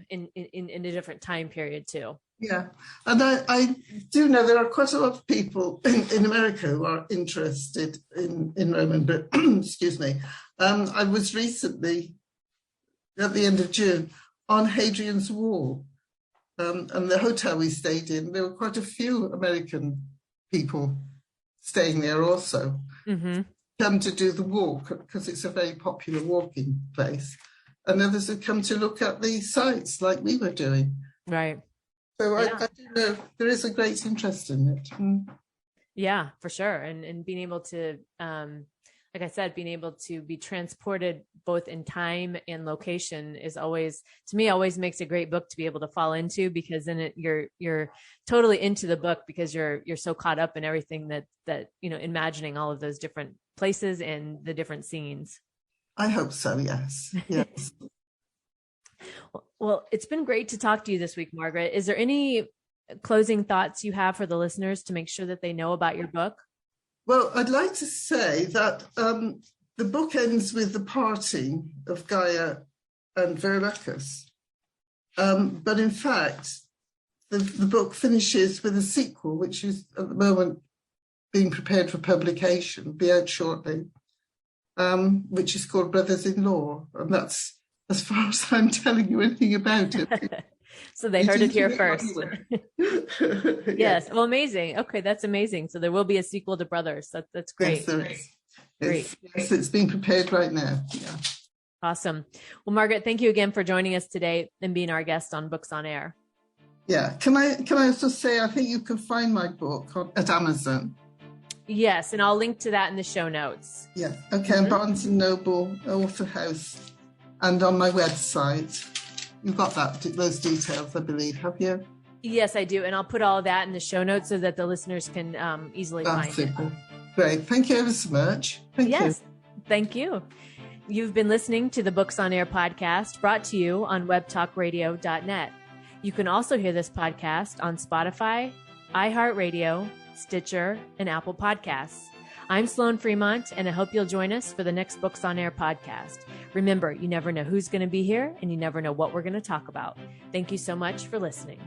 time in a different time period too. Yeah, and I do know there are quite a lot of people in America who are interested in Roman, but excuse me. I was recently, at the end of June, on Hadrian's Wall, and the hotel we stayed in, there were quite a few American people staying there also, come to do the walk, because it's a very popular walking place, and others had come to look at the sites like we were doing. Right. So I do know there is a great interest in it. Yeah, for sure. And being able to, like I said, being able to be transported both in time and location is always, to me, always makes a great book to be able to fall into, because then you're totally into the book because you're so caught up in everything that, imagining all of those different places and the different scenes. I hope so. Yes. Yes. Well, it's been great to talk to you this week, Margaret. Is there any closing thoughts you have for the listeners to make sure that they know about your book? Well, I'd like to say that the book ends with the parting of Gaia and Verrucus. But in fact, the book finishes with a sequel, which is at the moment being prepared for publication, be out shortly, which is called Brothers-in-Law. And that's as far as I'm telling you anything about it. So they heard it here first. Yes. Well, amazing. Okay, that's amazing. So there will be a sequel to Brothers. That's great. Yes, there is. Great. Yes, it's being prepared right now. Yeah. Awesome. Well, Margaret, thank you again for joining us today and being our guest on Books on Air. Yeah. Can I also say, I think you can find my book at Amazon. Yes, and I'll link to that in the show notes. Yeah. Okay. And Barnes and Noble, Author House. And on my website, you've got those details, I believe, have you? Yes, I do. And I'll put all of that in the show notes so that the listeners can easily find it. Great. Thank you ever so much. Thank you. Thank you. You've been listening to the Books on Air podcast, brought to you on webtalkradio.net. You can also hear this podcast on Spotify, iHeartRadio, Stitcher, and Apple Podcasts. I'm Sloan Fremont, and I hope you'll join us for the next Books on Air podcast. Remember, you never know who's going to be here, and you never know what we're going to talk about. Thank you so much for listening.